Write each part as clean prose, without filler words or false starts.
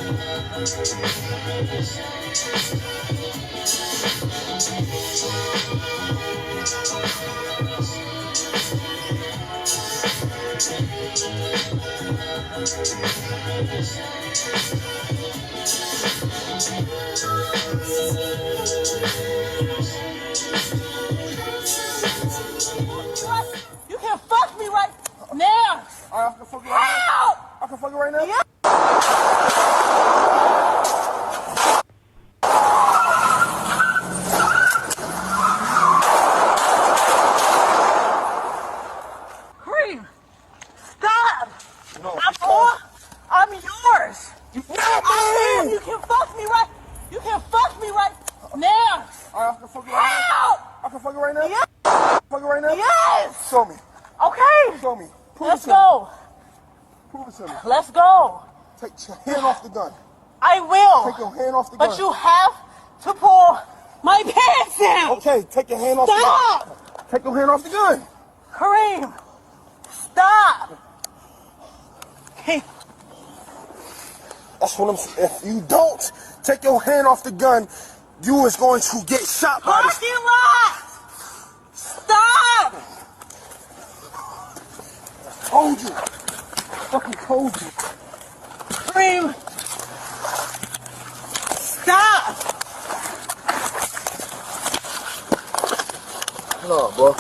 You can fuck me right now. I can fuck you right now. I can fuck you right now. Yeah. Cream, stop. No, I'm yours. You You can fuck me right. You can fuck me right now. I can fuck you right now. I can fuck you right now. Yeah. Fuck you right now. Yes. Show me. Okay. Show me. Let's go. Prove it to me. Let's go. Take your hand off the gun. I will. Take your hand off the gun. But you have to pull my pants down. Okay, take your hand off the gun. Stop. Take your hand off the gun. Kareem, stop. Hey, That's what I'm saying. If you don't take your hand off the gun, you is going to get shot by this. parking lot. Stop. Told you. Fucking told you. Kareem, stop. No, bro.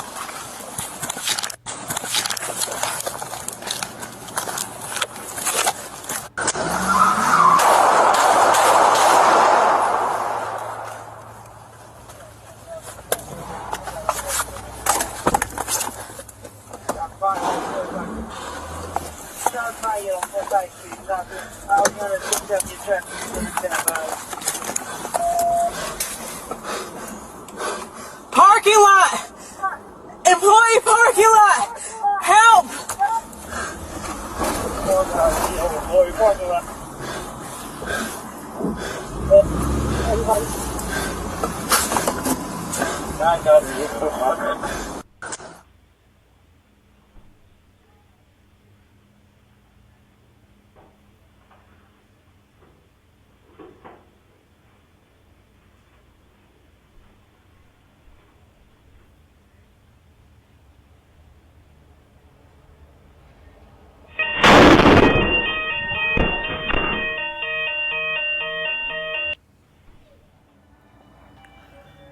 Parking lot. Employee parking lot. Help.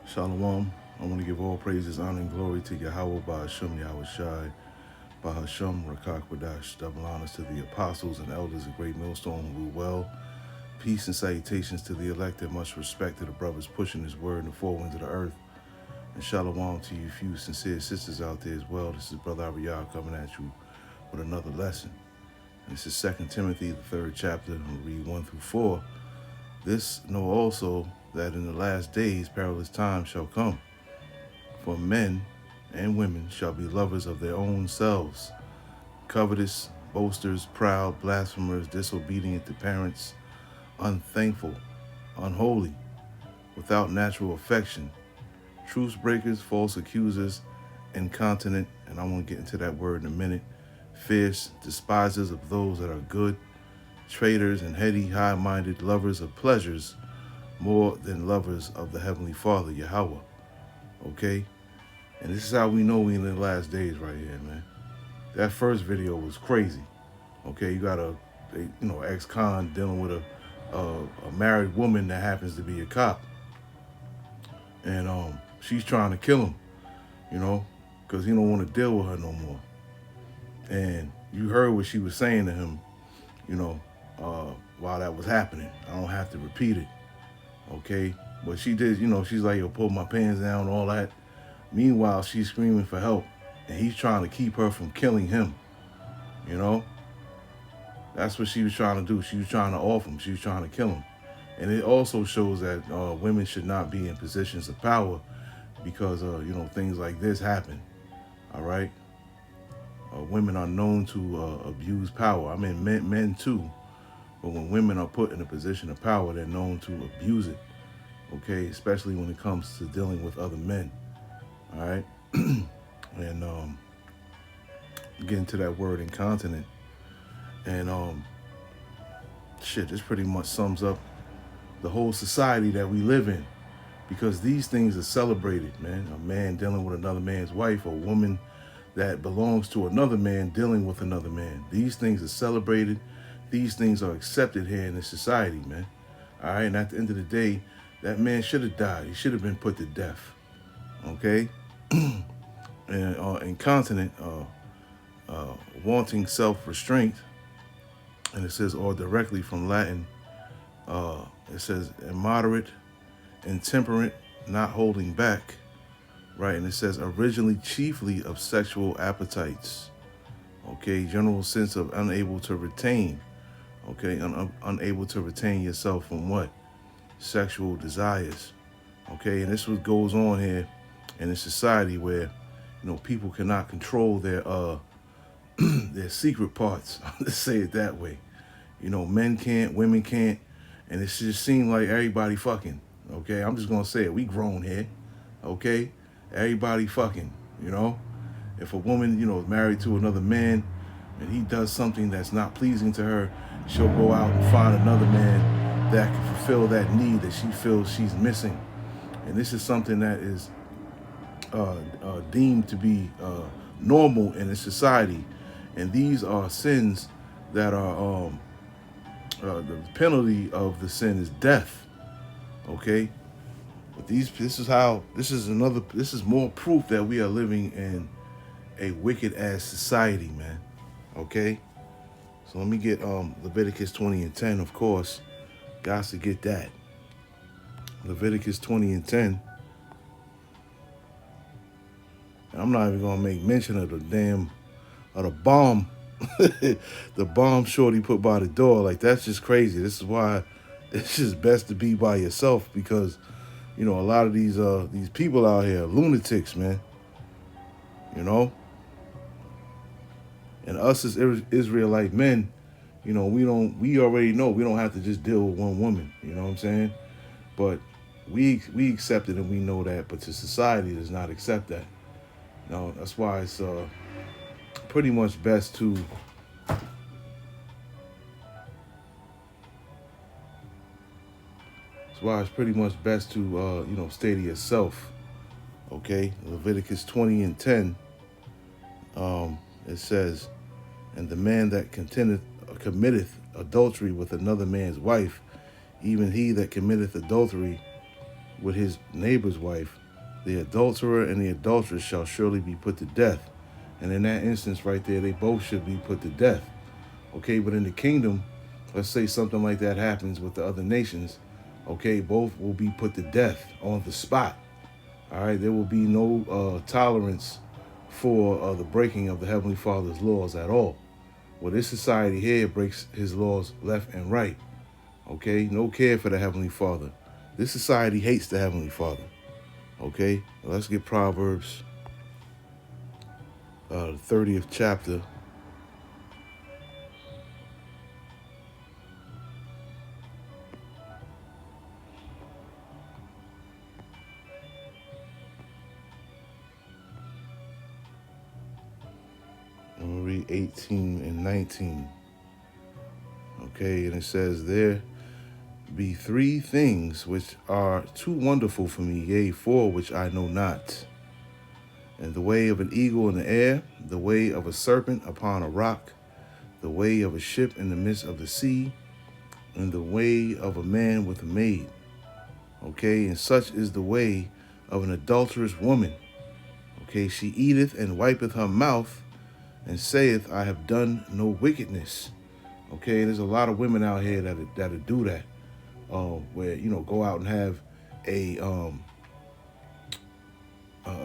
Shalom. I want to give all praises, honor, and glory to Yahweh by Hashem Yahweh Shai, by Hashem Rakak Wadash. Double honors to the apostles and elders of Great Millstone who rule well. Peace and salutations to the elect, and much respect to the brothers pushing his word in the four winds of the earth. And shalom to you few sincere sisters out there as well. This is Brother Ariyah coming at you with another lesson. And this is 2 Timothy, the 3rd chapter. I'll read 1 through 4. This know also that in the last days perilous times shall come. For men and women shall be lovers of their own selves, covetous, boasters, proud, blasphemers, disobedient to parents, unthankful, unholy, without natural affection, truce breakers, false accusers, incontinent, and I want to get into that word in a minute, fierce, despisers of those that are good, traitors and heady, high-minded, lovers of pleasures more than lovers of the Heavenly Father, Yahweh. Okay? And this is how we know we in the last days right here, man. That first video was crazy. Okay, you got a ex-con dealing with a married woman that happens to be a cop. And she's trying to kill him, because he don't want to deal with her no more. And you heard what she was saying to him, while that was happening. I don't have to repeat it, okay? But she did, she's like, yo, pull my pants down, all that. Meanwhile, she's screaming for help, and he's trying to keep her from killing him, That's what she was trying to do. She was trying to off him. She was trying to kill him. And it also shows that women should not be in positions of power because, things like this happen, all right? Women are known to abuse power. I mean, men too. But when women are put in a position of power, they're known to abuse it, okay? Especially when it comes to dealing with other men, all right? And get into that word incontinent. And shit, this pretty much sums up the whole society that we live in, because these things are celebrated, man. A man dealing with another man's wife, a woman that belongs to another man dealing with another man. These things are celebrated. These things are accepted here in this society, man. All right, and at the end of the day, that man should have died. He should have been put to death. Okay, and incontinent, wanting self-restraint, and it says, or directly from Latin, it says immoderate, intemperate, not holding back, right? And it says originally chiefly of sexual appetites. Okay, general sense of unable to retain. Okay, unable to retain yourself from what? Sexual desires. Okay, and this is what goes on here in a society where, people cannot control their their secret parts. Let's say it that way. Men can't, women can't, and it just seems like everybody fucking. Okay, I'm just gonna say it. We grown here. Okay, everybody fucking. If a woman, is married to another man, and he does something that's not pleasing to her, she'll go out and find another man that can fulfill that need that she feels she's missing. And this is something that is deemed to be normal in a society. And these are sins that are, the penalty of the sin is death. Okay? But this is more proof that we are living in a wicked ass society, man. Okay? So let me get Leviticus 20:10, of course. Got to get that. Leviticus 20:10. And I'm not even gonna make mention of the bomb, the bomb Shorty put by the door. Like, that's just crazy. This is why it's just best to be by yourself, because a lot of these people out here are lunatics, man. And us as Israelite men, we already know we don't have to just deal with one woman. You know what I'm saying? But we accept it, and we know that. But the society does not accept that. That's why it's pretty much best to stay to yourself. Okay, Leviticus 20:10. It says, and the man that committeth adultery with another man's wife, even he that committeth adultery with his neighbor's wife, the adulterer and the adulteress shall surely be put to death. And in that instance right there, they both should be put to death. Okay, but in the kingdom, let's say something like that happens with the other nations, okay, both will be put to death on the spot. All right, there will be no tolerance for the breaking of the Heavenly Father's laws at all. Well, this society here breaks his laws left and right. Okay, no care for the Heavenly Father. This society hates the Heavenly Father. Okay, let's get Proverbs, the 30th chapter. I'm going to read 18 and 19. Okay, and it says, there be three things which are too wonderful for me, yea, four which I know not. And the way of an eagle in the air, the way of a serpent upon a rock, the way of a ship in the midst of the sea, and the way of a man with a maid. Okay, and such is the way of an adulterous woman. Okay, she eateth and wipeth her mouth, and saith, I have done no wickedness. Okay, there's a lot of women out here that'll do that. Where, go out and have a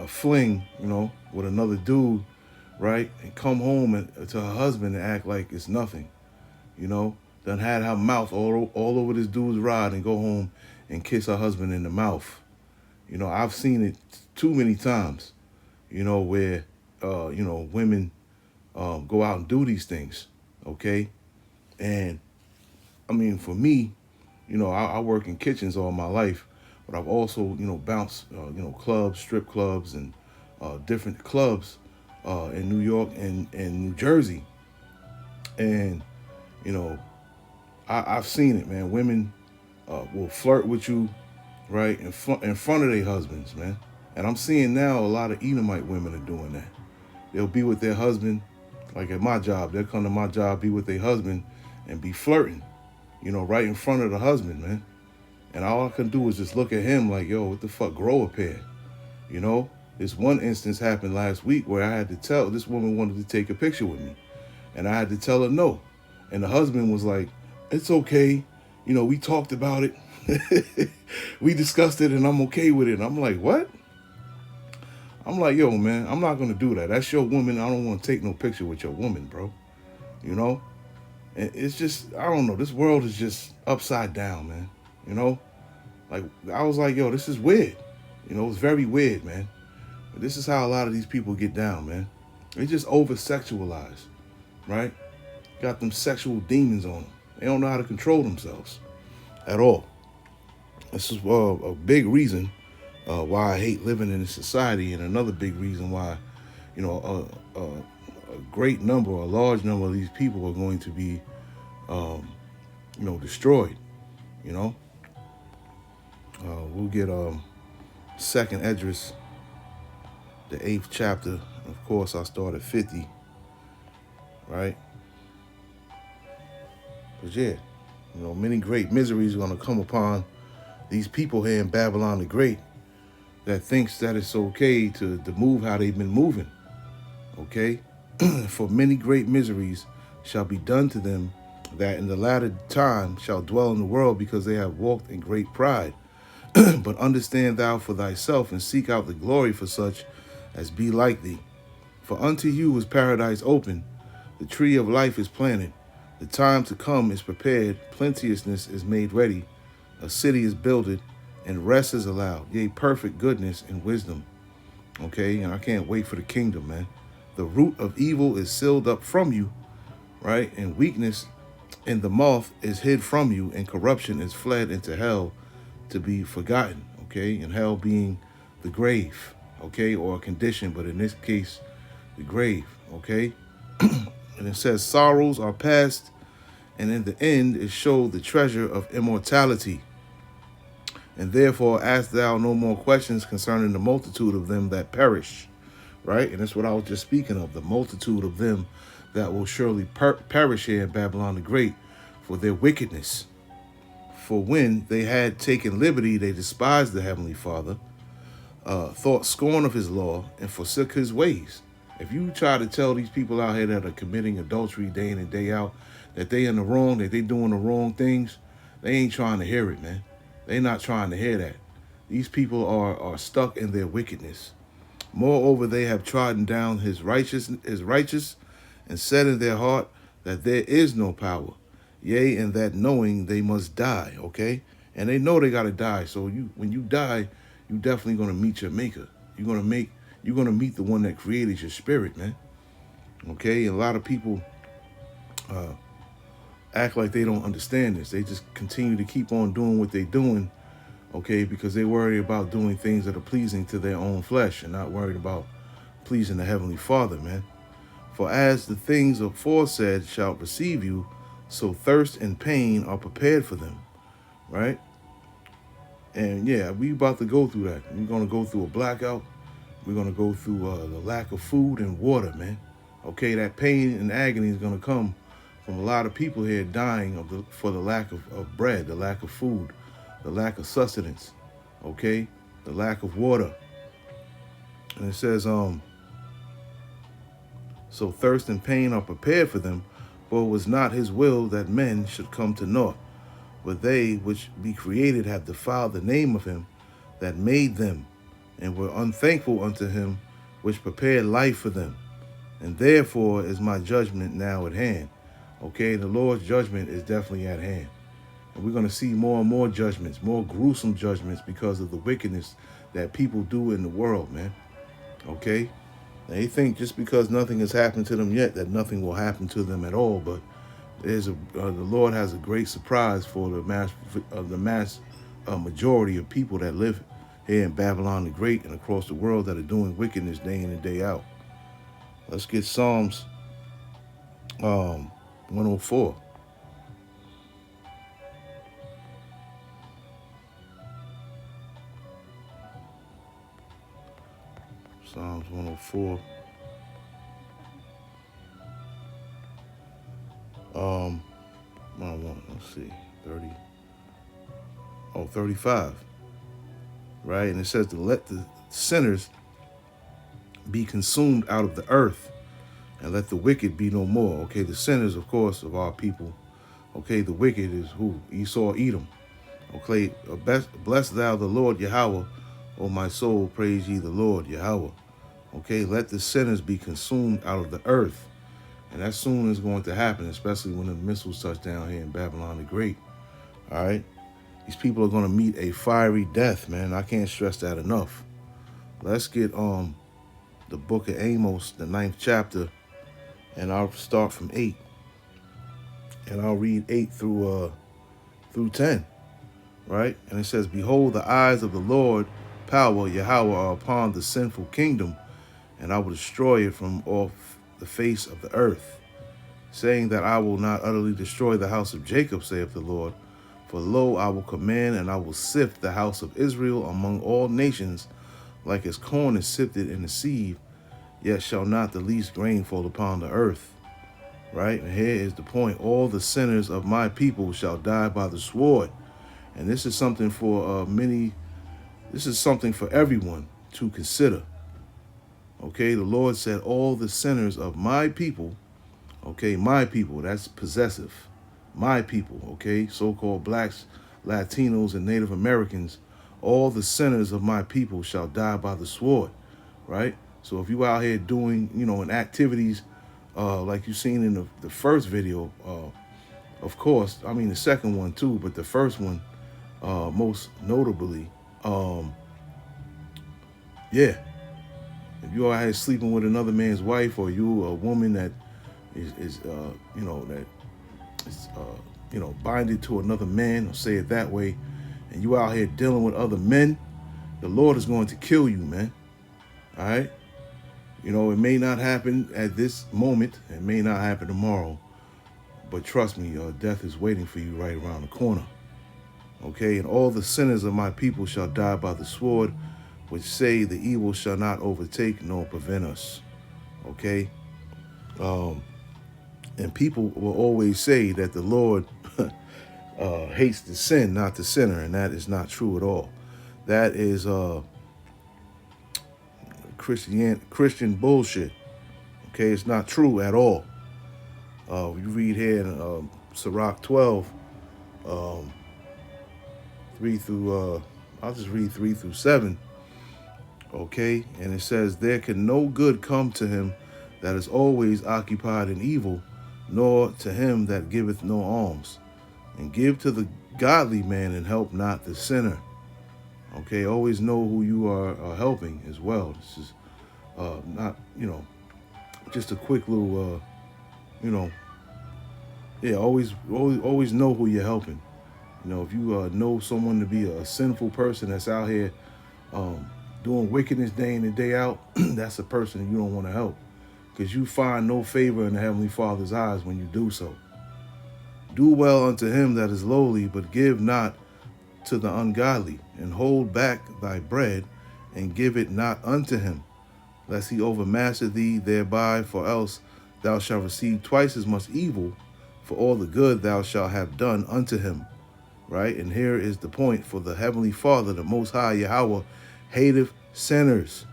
fling, with another dude, right? And come home to her husband and act like it's nothing, Done had her mouth all over this dude's rod and go home and kiss her husband in the mouth. I've seen it too many times, where, women go out and do these things, okay? And, I mean, for me, I work in kitchens all my life, but I've also, bounced, clubs, strip clubs, and different clubs in New York and New Jersey. And, I've seen it, man. Women will flirt with you, right, in front of their husbands, man. And I'm seeing now a lot of Edomite women are doing that. They'll be with their husband, like at my job. They'll come to my job, be with their husband, and be flirting, right in front of the husband, man. And all I can do is just look at him like, yo, what the fuck, grow a pair, This one instance happened last week where I had to tell, this woman wanted to take a picture with me. And I had to tell her no. And the husband was like, it's okay. We talked about it. We discussed it and I'm okay with it. And I'm like, what? I'm like, yo, man, I'm not going to do that. That's your woman. I don't want to take no picture with your woman, bro. And it's just, I don't know. This world is just upside down, man. Like, I was like, yo, this is weird. It's very weird, man. But this is how a lot of these people get down, man. They just over-sexualize, right? Got them sexual demons on them. They don't know how to control themselves at all. This is a big reason why I hate living in this society, and another big reason why, a great number, a large number of these people are going to be, destroyed. We'll get Second Esdras, the 8th chapter. Of course, I start at 50, right? But yeah, many great miseries are going to come upon these people here in Babylon the Great that thinks that it's okay to move how they've been moving, okay? For many great miseries shall be done to them that in the latter time shall dwell in the world, because they have walked in great pride. But understand thou for thyself, and seek out the glory for such as be like thee. For unto you is paradise open, the tree of life is planted, the time to come is prepared, plenteousness is made ready, a city is builded, and rest is allowed, yea, perfect goodness and wisdom. Okay, and I can't wait for the kingdom, man. The root of evil is sealed up from you, right? And weakness and the moth is hid from you, and corruption is fled into hell to be forgotten, okay? And hell being the grave, okay, or a condition, but in this case, the grave, okay? And it says, sorrows are past, and in the end is showed the treasure of immortality. And therefore ask thou no more questions concerning the multitude of them that perish, right? And that's what I was just speaking of, the multitude of them that will surely perish here in Babylon the Great for their wickedness. For when they had taken liberty, they despised the Heavenly Father, thought scorn of his law, and forsook his ways. If you try to tell these people out here that are committing adultery day in and day out that they in the wrong, that they doing the wrong things, they ain't trying to hear it, man. They not trying to hear that. These people are stuck in their wickedness. Moreover, they have trodden down his righteous, and said in their heart that there is no power. Yea, and that knowing they must die, okay? And they know they got to die. So when you die, you definitely going to meet your maker. You're going to meet the one that created your spirit, man. Okay? And a lot of people act like they don't understand this. They just continue to keep on doing what they're doing, okay, because they worry about doing things that are pleasing to their own flesh and not worried about pleasing the Heavenly Father, man. For as the things aforesaid shall receive you, so thirst and pain are prepared for them, right? And yeah, we about to go through that. We're going to go through a blackout. We're going to go through the lack of food and water, man. Okay, that pain and agony is going to come from a lot of people here dying for the lack of bread, the lack of food, the lack of sustenance, okay, the lack of water. And it says, so thirst and pain are prepared for them, for it was not his will that men should come to naught. But they which be created have defiled the name of him that made them, and were unthankful unto him which prepared life for them. And therefore is my judgment now at hand. Okay, the Lord's judgment is definitely at hand. And we're going to see more and more judgments, more gruesome judgments because of the wickedness that people do in the world, man. Okay? They think just because nothing has happened to them yet that nothing will happen to them at all. But the Lord has a great surprise for the mass majority of people that live here in Babylon the Great and across the world that are doing wickedness day in and day out. Let's get Psalms 104. Psalms 104. Let's see, 30. Oh, 35. Right? And it says to let the sinners be consumed out of the earth, and let the wicked be no more. Okay, the sinners, of course, of our people. Okay, the wicked is who? Esau, Edom. Okay, bless thou the Lord Yahweh, O my soul, praise ye the Lord Yahweh. Okay, let the sinners be consumed out of the earth. And that soon is going to happen, especially when the missiles touch down here in Babylon the Great. All right, these people are going to meet a fiery death, man. I can't stress that enough. Let's get the book of Amos, the 9th chapter, and I'll start from 8. And I'll read 8 through 10. Right? And it says, behold, the eyes of the Lord, power, Yahweh, are upon the sinful kingdom, and I will destroy it from off the face of the earth, saying that I will not utterly destroy the house of Jacob, saith the Lord. For lo, I will command, and I will sift the house of Israel among all nations, like as corn is sifted in the sieve, yet shall not the least grain fall upon the earth. Right? And here is the point. All the sinners of my people shall die by the sword. And this is something for this is something for everyone to consider. Okay, the Lord said, all the sinners of my people, okay, my people, that's possessive. My people, okay, so-called blacks, Latinos, and Native Americans, all the sinners of my people shall die by the sword, right? So if you out here doing, in activities like you seen in the first video, of course, I mean the second one too, but the first one, most notably, yeah, if you are sleeping with another man's wife, or you a woman that is binded to another man, or say it that way, and you out here dealing with other men, the Lord is going to kill you, man. All right. It may not happen at this moment, it may not happen tomorrow, but trust me, death is waiting for you right around the corner. Okay, and all the sinners of my people shall die by the sword, which say the evil shall not overtake nor prevent us. Okay, and people will always say that the Lord hates the sin, not the sinner, and that is not true at all. That is Christian bullshit. Okay, it's not true at all. You read here in Sirach 12, 3 through, I'll just read 3 through 7. Okay, and it says, there can no good come to him that is always occupied in evil, nor to him that giveth no alms. And give to the godly man, and help not the sinner. Okay, always know who you are helping as well. This is not, just a quick little, always know who you're helping. If you know someone to be a sinful person that's out here doing wickedness day in and day out, that's a person you don't want to help, because you find no favor in the Heavenly Father's eyes when you do so. Do well unto him that is lowly, but give not to the ungodly, and hold back thy bread, and give it not unto him, lest he overmaster thee thereby, for else thou shalt receive twice as much evil for all the good thou shalt have done unto him. Right? And here is the point. For the Heavenly Father, the Most High Yahweh, hateth sinners,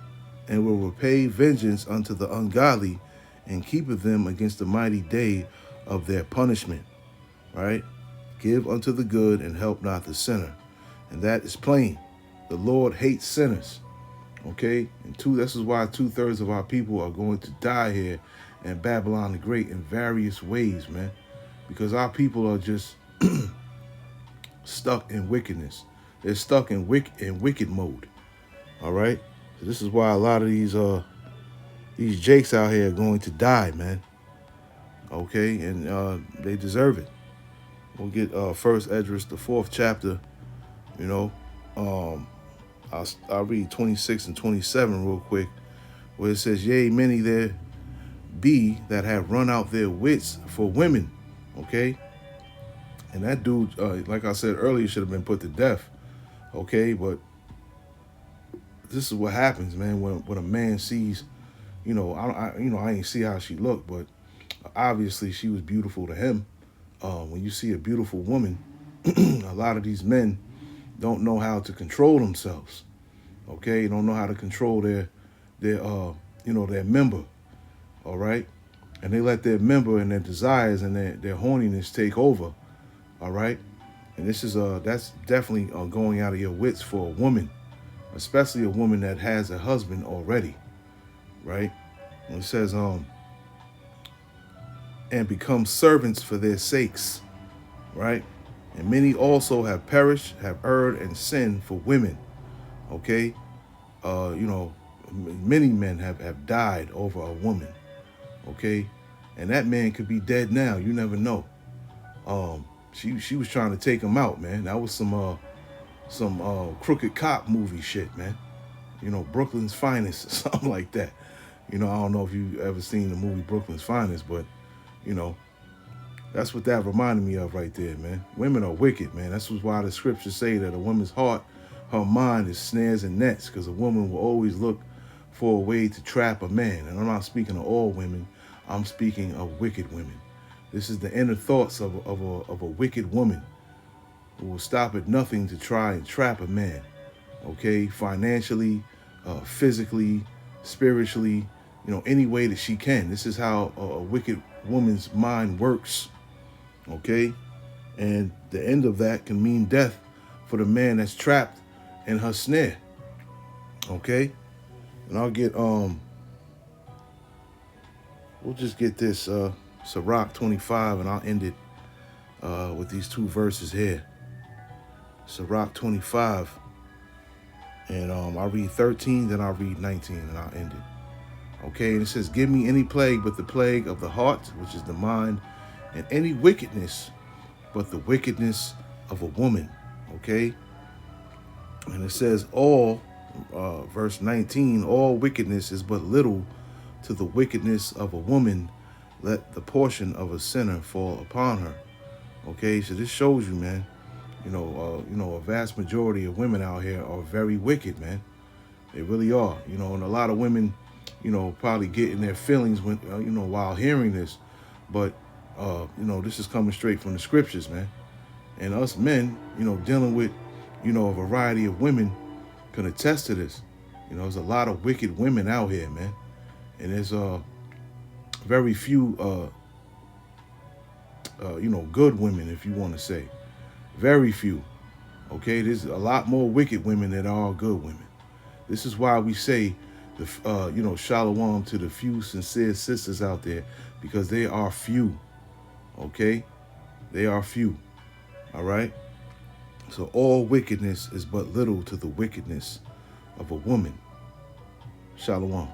and will repay vengeance unto the ungodly, and keepeth them against the mighty day of their punishment. Right? Give unto the good, and help not the sinner. And that is plain. The Lord hates sinners. Okay? And this is why 2/3 of our people are going to die here in Babylon the Great in various ways, man. Because our people are just stuck in wickedness. They're stuck in wicked mode. All right? So this is why a lot of these jakes out here are going to die, man. Okay? And they deserve it. We'll get First Esdras, the 4th chapter. I'll read 26 and 27 real quick, where it says, yea, many there be that have run out their wits for women. Okay? And that dude, like I said earlier, should have been put to death. Okay? But this is what happens, man, when a man sees, I ain't see how she looked, but obviously she was beautiful to him. When you see a beautiful woman, a lot of these men don't know how to control themselves. Okay, don't know how to control their member. All right, and they let their member and their desires and their horniness take over. All right, and this is that's definitely going out of your wits for a woman, especially a woman that has a husband already. Right, when it says and become servants for their sakes. Right, and many also have perished, have erred, and sinned for women. Okay, many men have died over a woman. Okay, and that man could be dead now. You never know. She was trying to take him out, man. That was some crooked cop movie shit, man. Brooklyn's Finest or something like that. I don't know if you ever seen the movie Brooklyn's Finest, but that's what that reminded me of right there, man. Women are wicked, man. That's why the scriptures say that a woman's heart, her mind is snares and nets, because a woman will always look for a way to trap a man. And I'm not speaking of all women. I'm speaking of wicked women. This is the inner thoughts of a wicked woman who will stop at nothing to try and trap a man. Okay, financially, physically, spiritually, any way that she can. This is how a wicked woman's mind works. Okay, and the end of that can mean death for the man that's trapped in her snare. Okay, and I'll get we'll just get this Sirach 25, and I'll end it with these two verses here. Sirach 25, and I'll read 13, then I'll read 19, and I'll end it. Okay, and it says, give me any plague but the plague of the heart, which is the mind, and any wickedness but the wickedness of a woman. Okay, and it says verse 19, all wickedness is but little to the wickedness of a woman. Let the portion of a sinner fall upon her. Okay, so this shows you, man, a vast majority of women out here are very wicked, man. They really are, and a lot of women, probably get in their feelings when, while hearing this, but, this is coming straight from the scriptures, man. And us men, dealing with, a variety of women can attest to this. There's a lot of wicked women out here, man. And there's very few, good women, if you want to say. Very few. Okay, there's a lot more wicked women than are good women. This is why we say, shalom to the few sincere sisters out there, because they are few. Okay, they are few. All right. So all wickedness is but little to the wickedness of a woman. Shalom.